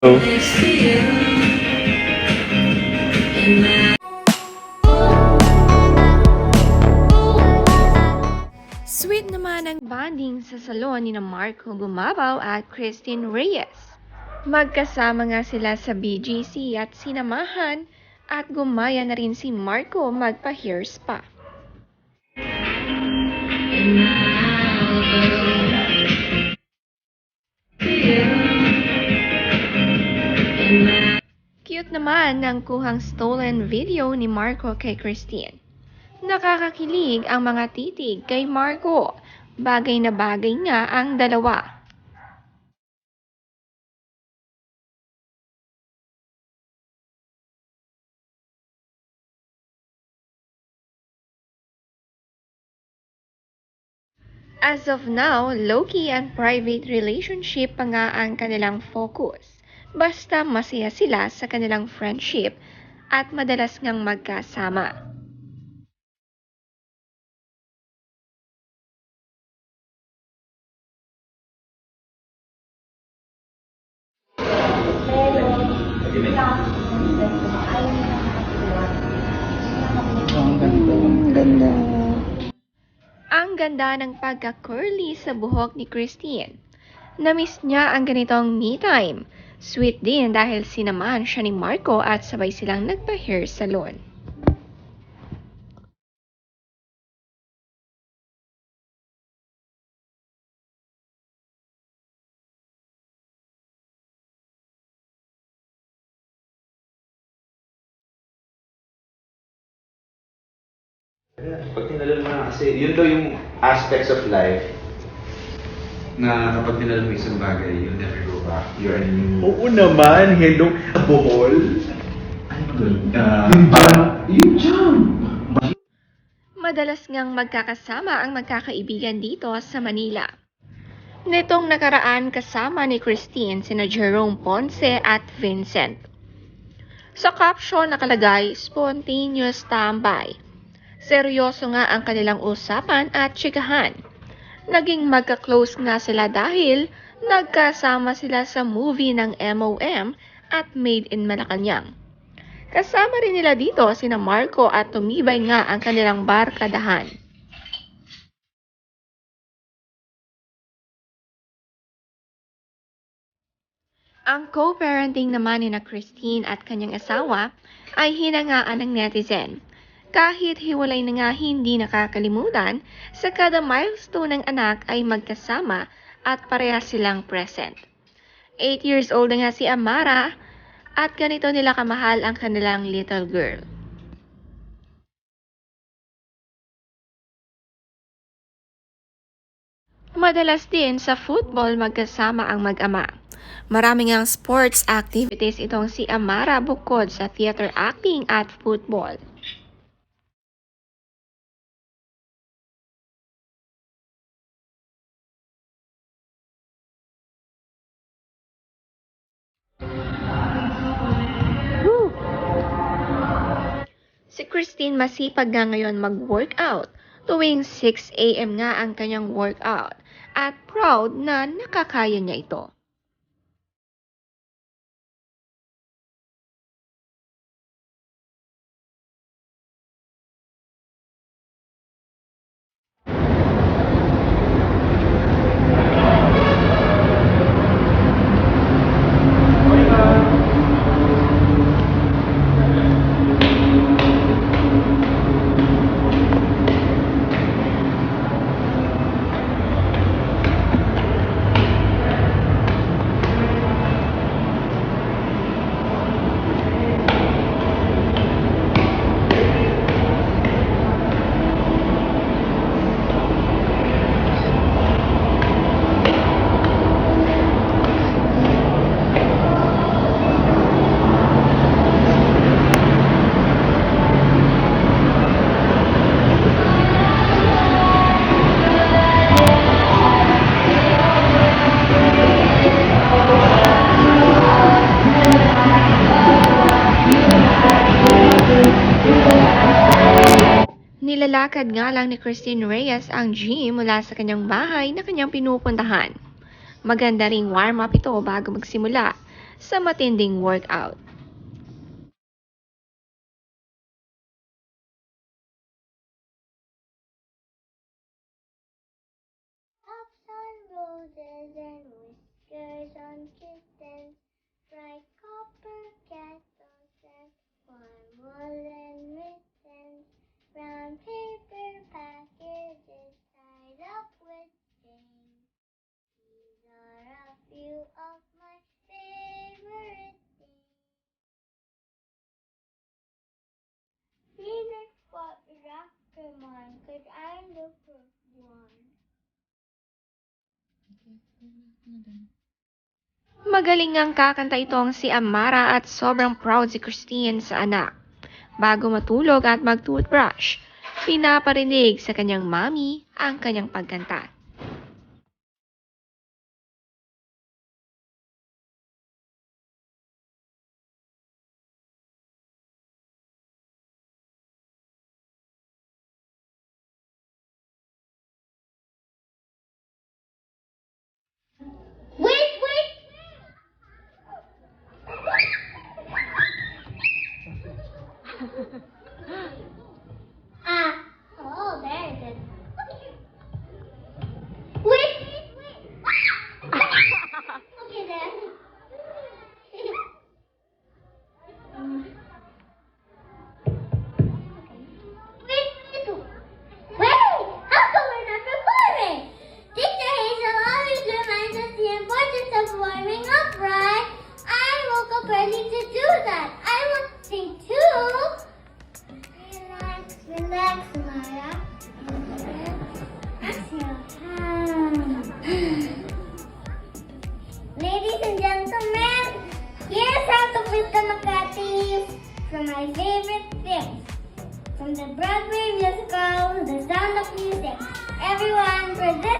Sweet naman ang bonding sa salon ni na Marco Gumabaw at Christine Reyes. Magkasama nga sila sa BGC at sinamahan at gumaya na rin si Marco magpa-hair spa. Cute naman ang kuhang stolen video ni Marco kay Christine. Nakakakilig ang mga titig kay Marco. Bagay na bagay nga ang dalawa. As of now, low-key and private relationship pa nga ang kanilang focus. Basta masaya sila sa kanilang friendship at madalas ngang magkasama. Ang ganda ng pagka-curly sa buhok ni Christine. Namiss niya ang ganitong me time. Sweet din dahil sinamahan siya ni Marco at sabay silang nagpa-hair salon. Pag tinalal mo na kasi, yun daw yung aspects of life na kapag tinalal mo isang bagay, you'll never go back. You're a new... Oo naman, hello, bohol. Ano ba doon? Yung jump. Madalas ngang magkakasama ang magkakaibigan dito sa Manila. Nitong nakaraan kasama ni Christine sina Jerome Ponce at Vincent. Sa caption nakalagay, spontaneous tambay. Seryoso nga ang kanilang usapan at tsikahan. Naging magka-close nga sila dahil nagkasama sila sa movie ng MOM at Made in Malacanang. Kasama rin nila dito sina Marco at tumibay nga ang kanilang barkadahan. Ang co-parenting naman ni na Christine at kanyang asawa ay hinangaan ng netizen. Kahit hiwalay na nga hindi nakakalimutan, sa kada milestone ng anak ay magkasama at parehas silang present. 8 years old na nga si Amara at ganito nila kamahal ang kanilang little girl. Madalas din sa football magkasama ang mag-ama. Maraming ang sports activities itong si Amara bukod sa theater acting at football. Si Christine masipag nga ngayon mag-workout. Tuwing 6 a.m. nga ang kanyang workout at proud na nakakaya niya ito. Nilalakad nga lang ni Christine Reyes ang gym mula sa kanyang bahay na kanyang pinupuntahan. Maganda ring warm-up ito bago magsimula. sa matinding workout. Hops on roses and whiskers on kittens, bright copper kettles and warm woolen mittens, brown paper packages tied up with chains. These are a few of my favorite things. Phoenix got after mine, 'cause I'm the first one. Magaling ang kakanta itong si Amara at sobrang proud si Christine sa anak. Bago matulog at mag-toothbrush, pinaparinig sa kanyang mami ang kanyang pagkanta. Wait, wait! Oh, there it is. Wait, wait, wait! Okay, then. Wait! How come we're not performing? Teacher Hazel always reminds us the importance of warming up, right? I woke up early to do that. I want to sing too. Relax, relax, Mara. Exhale. Ladies and gentlemen, here's how to flip the Makatis from my favorite things. From the Broadway musical, The Sound of Music. Everyone, present.